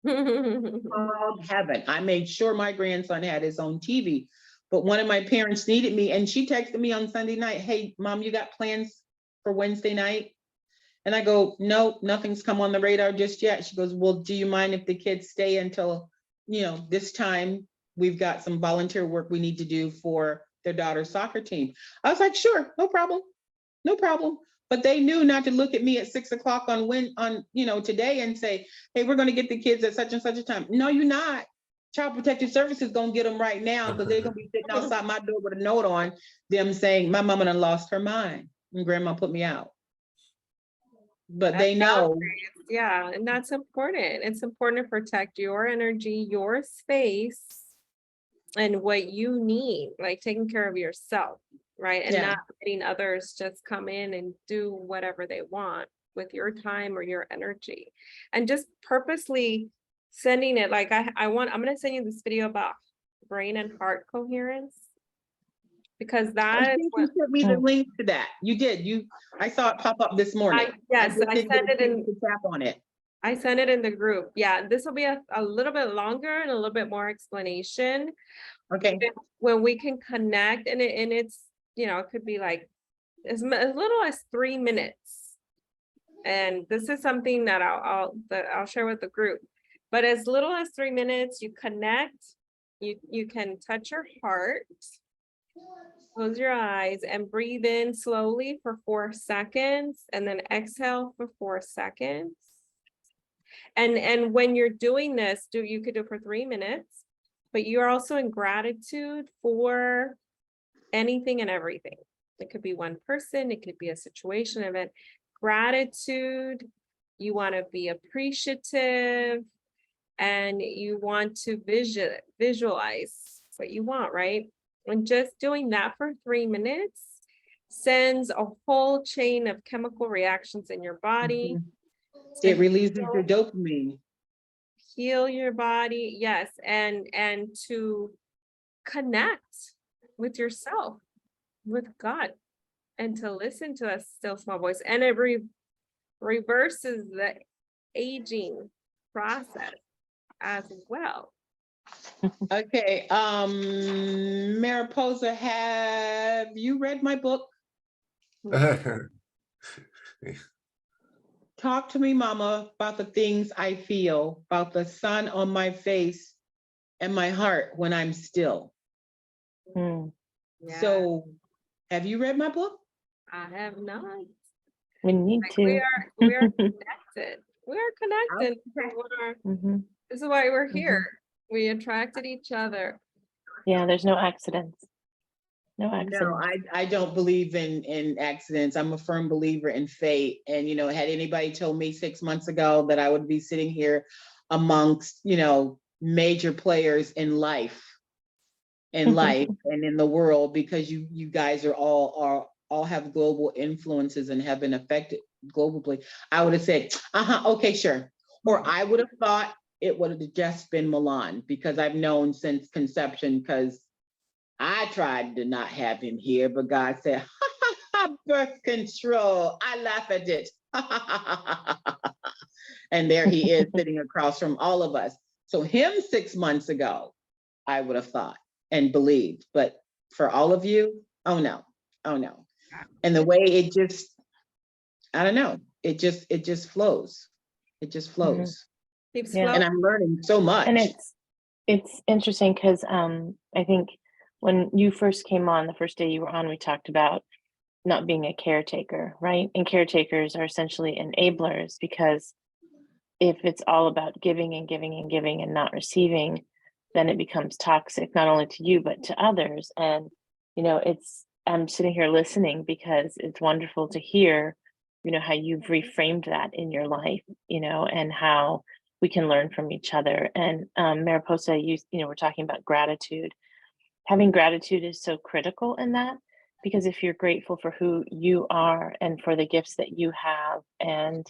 Hog heaven. I made sure my grandson had his own TV, but one of my parents needed me and she texted me on Sunday night, hey, Mom, you got plans for Wednesday night? And I go, no, nothing's come on the radar just yet. She goes, well, do you mind if the kids stay until, this time? We've got some volunteer work we need to do for their daughter's soccer team. I was like, sure, no problem. No problem. But they knew not to look at me at 6 o'clock on today and say, hey, we're going to get the kids at such and such a time. No, you're not. Child Protective Services going to get them right now, because they're going to be sitting outside my door with a note on them saying, my mama done lost her mind and grandma put me out. But they know. Yeah, and that's important. It's important to protect your energy, your space, and what you need, like taking care of yourself, right? And not letting others just come in and do whatever they want with your time or your energy. And just purposely sending it like I'm going to send you this video about brain and heart coherence, because I that is think what you sent me the link to that. You did. I saw it pop up this morning. yes, just I didn't sent get a it in. chance to tap on it. I sent it in the group. Yeah, this will be a little bit longer and a little bit more explanation Okay. when we can connect, and it's, it could be like as little as 3 minutes. And this is something that I'll share with the group. But as little as 3 minutes, you connect, you can touch your heart, close your eyes and breathe in slowly for 4 seconds, and then exhale for 4 seconds. And when you're doing this, you could do it for 3 minutes, but you're also in gratitude for anything and everything. It could be one person, it could be a situation, event. Gratitude, you want to be appreciative, and you want to visualize what you want, right? And just doing that for 3 minutes sends a whole chain of chemical reactions in your body. It releases your dopamine. Heal your body, yes, and to connect with yourself, with God, and to listen to a still small voice. And it reverses the aging process as well. Okay, Mariposa, have you read my book? Talk to me, Mama, about the things I feel, about the sun on my face and my heart when I'm still. Yeah, So, have you read my book? I have not. We need Like, to. we are connected. We are connected. Mhm. This is why we're here. We attracted each other. Yeah, there's no accidents. No No, accidents. I don't believe in accidents. I'm a firm believer in fate. And, had anybody told me 6 months ago that I would be sitting here amongst, major players in life and in the world, because you guys are all have global influences and have been affected globally, I would have said, okay, sure. Or I would have thought it would have just been Milan, because I've known since conception, because I tried to not have him here, but God said, birth control. I laugh at it. And there he is sitting across from all of us. So him 6 months ago, I would have thought and believed, but for all of you, oh no. And the way it just, I don't know, it just flows. It just flows. Keeps Yeah. And flowing. I'm learning so much. And it's interesting because I think when you first came on, the first day you were on, we talked about not being a caretaker, right? And caretakers are essentially enablers, because if it's all about giving and giving and giving and not receiving, then it becomes toxic, not only to you, but to others. And, I'm sitting here listening because it's wonderful to hear, how you've reframed that in your life, and how we can learn from each other. And Mariposa, we're talking about gratitude. Having gratitude is so critical in that, because if you're grateful for who you are and for the gifts that you have, and,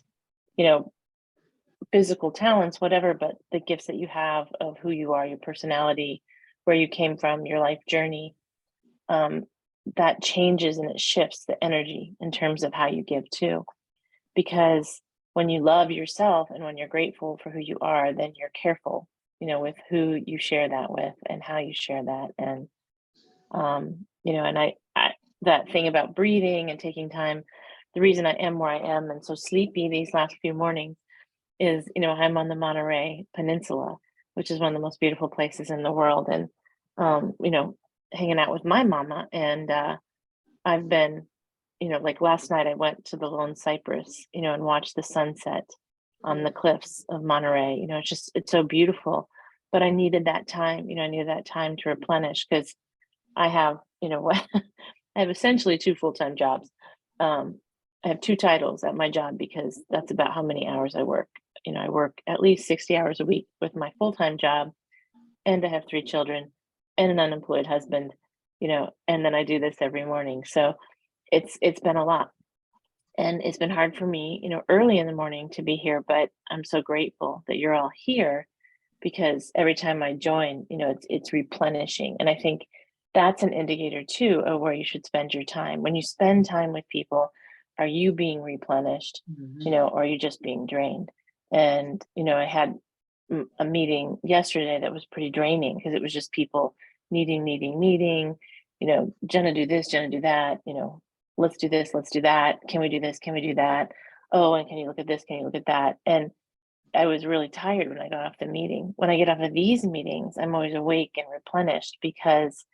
physical talents, whatever, but the gifts that you have of who you are, your personality, where you came from, your life journey, that changes and it shifts the energy in terms of how you give too. Because when you love yourself and when you're grateful for who you are, then you're careful, with who you share that with and how you share that. And, and I that thing about breathing and taking time, the reason I am where I am and so sleepy these last few mornings is, I'm on the Monterey Peninsula, which is one of the most beautiful places in the world. And, hanging out with my mama. And I've been, like last night I went to the Lone Cypress, and watched the sunset on the cliffs of Monterey. It's so beautiful. But I needed that time, I needed that time to replenish, because I have, I have essentially 2 full-time jobs. I have 2 titles at my job, because that's about how many hours I work. I work at least 60 hours a week with my full-time job, and I have 3 children and an unemployed husband, and then I do this every morning. So it's been a lot, and it's been hard for me, early in the morning to be here, but I'm so grateful that you're all here, because every time I join, it's replenishing. And I think that's an indicator too of where you should spend your time. When you spend time with people, are you being replenished, or are you just being drained? And, I had a meeting yesterday that was pretty draining because it was just people needing, Jenna do this, Jenna do that, let's do this, let's do that. Can we do this? Can we do that? Oh, and can you look at this? Can you look at that? And I was really tired when I got off the meeting. When I get off of these meetings, I'm always awake and replenished because,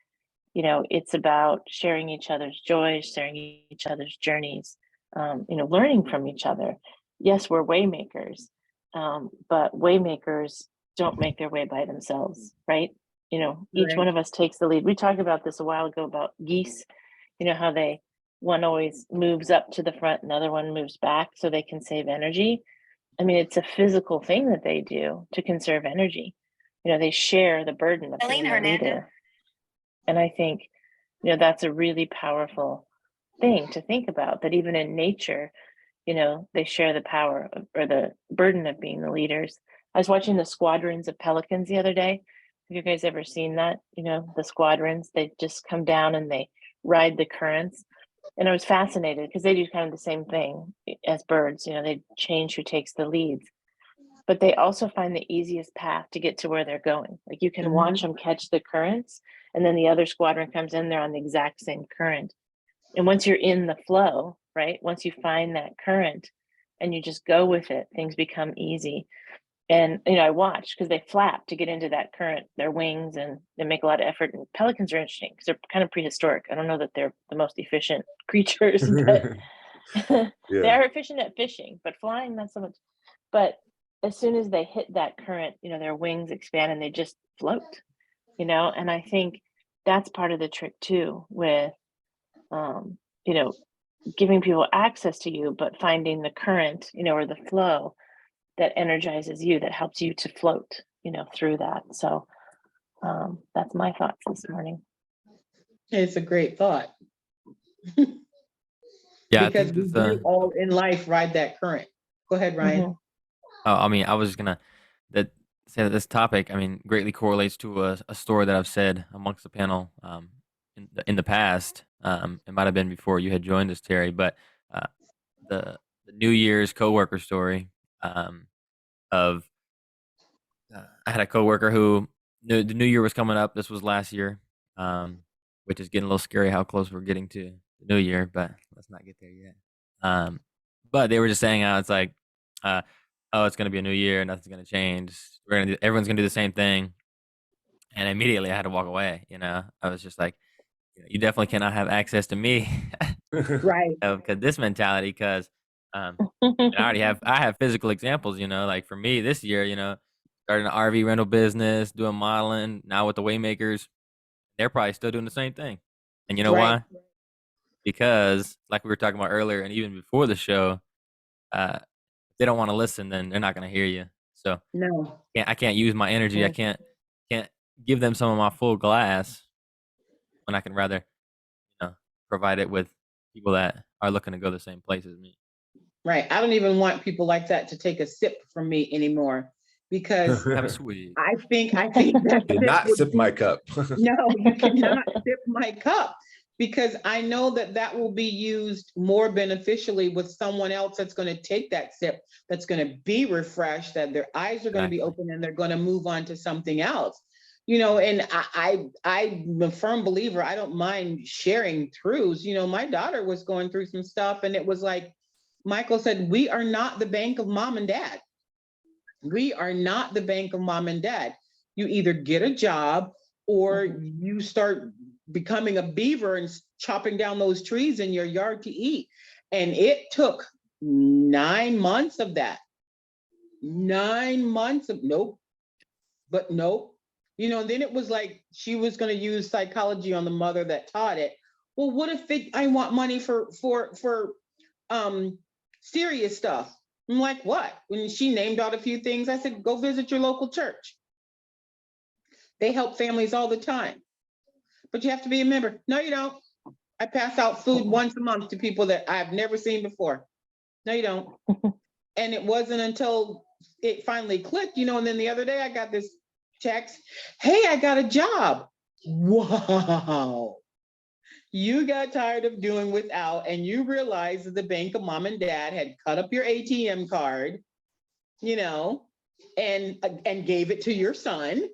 it's about sharing each other's joys, sharing each other's journeys, learning from each other. Yes, we're waymakers, but waymakers don't make their way by themselves, right? Each one of us takes the lead. We talked about this a while ago about geese, how one always moves up to the front, another one moves back so they can save energy. I mean, it's a physical thing that they do to conserve energy. They share the burden of being a leader. And I think, that's a really powerful thing to think about, that even in nature, they share the power or the burden of being the leaders. I was watching the squadrons of pelicans the other day. Have you guys ever seen that? The squadrons, they just come down and they ride the currents. And I was fascinated because they do kind of the same thing as birds. They change who takes the leads, but they also find the easiest path to get to where they're going. Like you can watch them catch the currents, and then the other squadron comes in, they're on the exact same current. And once you're in the flow, right? Once you find that current and you just go with it, things become easy. And, I watch because they flap to get into that current, their wings, and they make a lot of effort. And pelicans are interesting because they're kind of prehistoric. I don't know that they're the most efficient creatures, but they are efficient at fishing, but flying, not so much. But as soon as they hit that current, their wings expand and they just float, and I think that's part of the trick too with, giving people access to you, but finding the current, or the flow that energizes you, that helps you to float, through that. So that's my thoughts this morning. It's a great thought. Yeah, Because I think we do all in life ride that current. Go ahead, Ryan. I mean, I was just gonna say that this topic, I mean, greatly correlates to a story that I've said amongst the panel in the past. It might have been before you had joined us, Terry, but uh, the New Year's coworker story of I had a coworker who knew the New Year was coming up. This was last year, which is getting a little scary how close we're getting to the New Year, but let's not get there yet. But they were just saying how it's like, oh, it's gonna be a new year, nothing's gonna change. Everyone's gonna do the same thing, and immediately I had to walk away. I was just like, you definitely cannot have access to me Right. because this mentality, because I have physical examples. Like for me this year, starting an RV rental business, doing modeling. Now with the Waymakers, they're probably still doing the same thing. And you know Right. why? Because like we were talking about earlier, and even before the show, if they don't want to listen, then they're not going to hear you. So No. I can't use my energy. I can't give them some of my full glass when I can rather, provide it with people that are looking to go the same place as me. Right. I don't even want people like that to take a sip from me anymore because Have a sweet. I think that Did not sip my cup. no, you cannot sip my cup because I know that will be used more beneficially with someone else that's going to take that sip, that's going to be refreshed, that their eyes are going to be open and they're going to move on to something else. And I'm a firm believer, I don't mind sharing truths. My daughter was going through some stuff and it was like, Michael said, we are not the bank of mom and dad. We are not the bank of mom and dad. You either get a job or you start becoming a beaver and chopping down those trees in your yard to eat. And it took 9 months of that. 9 months of nope. Then it was like she was going to use psychology on the mother that taught it. Well, what if I want money for serious stuff? I'm like, what? When she named out a few things, I said, go visit your local church. They help families all the time. But you have to be a member. No, you don't. I pass out food once a month to people that I've never seen before. No, you don't. And it wasn't until it finally clicked, and then the other day I got this text, hey, I got a job. Wow. You got tired of doing without, and you realized that the bank of mom and dad had cut up your ATM card, and gave it to your son,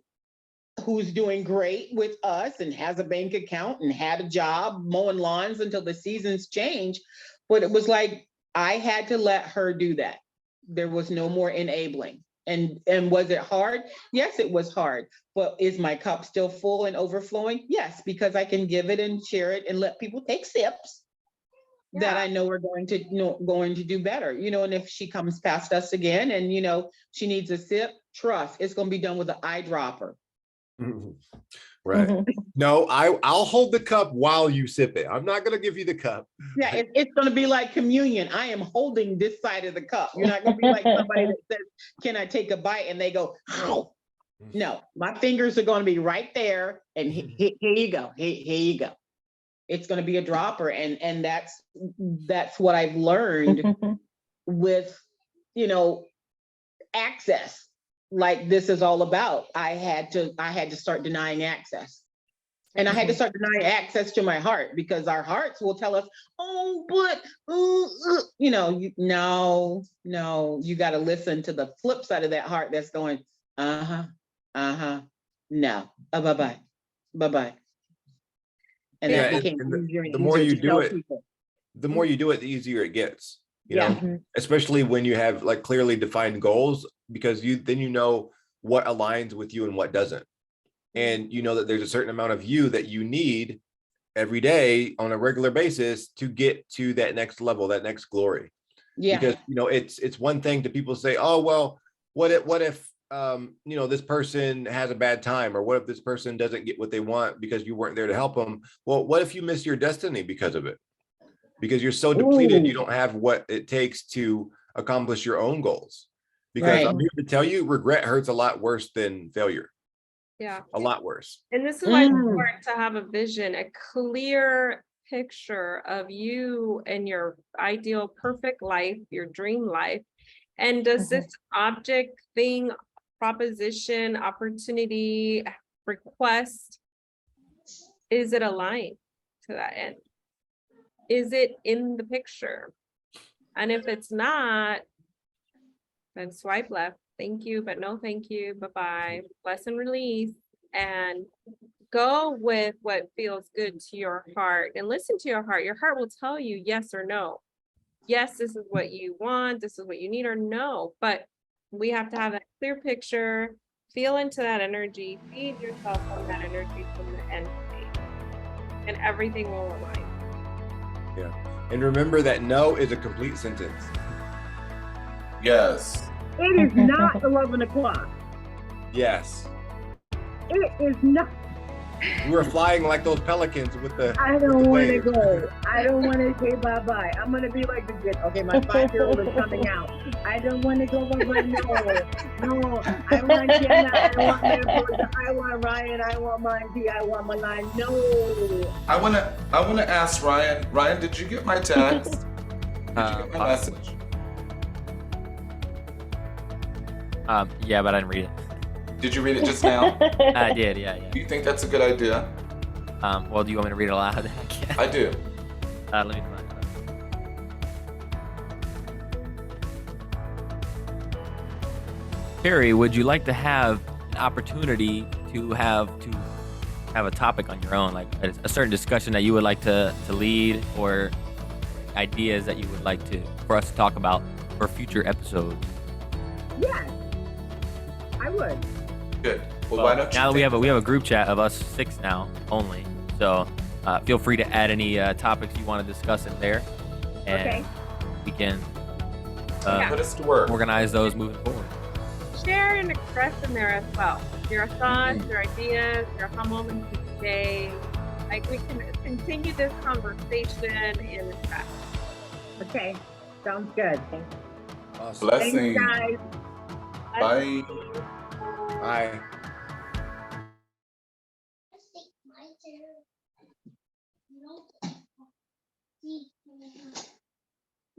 who's doing great with us and has a bank account and had a job mowing lawns until the seasons change. But it was like, I had to let her do that. There was no more enabling. And was it hard? Yes, it was hard. But is my cup still full and overflowing? Yes, because I can give it and share it and let people take sips that I know are going to do better. And if she comes past us again and she needs a sip, trust it's going to be done with an eyedropper. Right. Mhm. No, I'll hold the cup while you sip it. I'm not going to give you the cup. Yeah, it's going to be like communion. I am holding this side of the cup. You're not going to be like somebody that says, can I take a bite? And they go, ow. No, my fingers are going to be right there. And here you go. Here you go. It's going to be a dropper. And that's what I've learned with, access. Like this is all about. I had to start denying access. And I had to start denying access to my heart, because our hearts will tell us, oh, but, no, you got to listen to the flip side of that heart that's going, no, bye-bye, bye-bye. And Yeah, that became and easier and the more easier you to do tell it, people. the more you do it, the easier it gets, Yeah. especially when you have like clearly defined goals, because then you know what aligns with you and what doesn't. And you know that there's a certain amount of you that you need every day on a regular basis to get to that next level, that next glory. Yeah. Because it's one thing to people say, oh well, what if this person has a bad time, or what if this person doesn't get what they want because you weren't there to help them? Well, what if you miss your destiny because of it? Because you're so depleted, you don't have what it takes to accomplish your own goals. Because Right. I'm here to tell you, regret hurts a lot worse than failure. Yeah. A lot worse. And this is why it's important to have a vision, a clear picture of you and your ideal perfect life, your dream life. And does this object, thing, proposition, opportunity, request, is it aligned to that end? Is it in the picture? And if it's not, then swipe left. Thank you, but no thank you. Bye-bye. Bless and release. And go with what feels good to your heart and listen to your heart. Your heart will tell you yes or no. Yes, this is what you want. This is what you need, or no. But we have to have that clear picture, feel into that energy, feed yourself on that energy from the end state, and everything will align. Yeah. And remember that no is a complete sentence. Yes. It is not 11 o'clock. Yes. It is not. We were flying like those pelicans with the. I with don't the want to wave. go. I don't want to say bye-bye. I'm going to be like the kid. Okay, my 5-year-old is coming out. I don't want to go bye-bye. No. I want Jenna. I want Mary. I want Ryan. I want Monty. I want Milan. No. I wanna ask Ryan. Ryan, did you get my text? Did you get my Possibly. message? Yeah, but I didn't read it. Did you read it just now? I did, yeah. Do you think that's a good idea? Well, do you want me to read it aloud? I do. Let me find it. Carrie, would you like to have an opportunity to have a topic on your own, like a certain discussion that you would like to lead, or ideas that you would like for us to talk about for future episodes? Yes, I would. Good. Well, why don't you? Now that we have a group chat of us 6 now only, so feel free to add any topics you want to discuss in there, and Okay. we can put us to work. organize those moving forward. Share and express in there as well. Your thoughts, your ideas, your aha moments of the day. Like, we can continue this conversation in the chat. Okay, sounds good. Awesome. Blessing. Thanks, guys. Bye. Bye.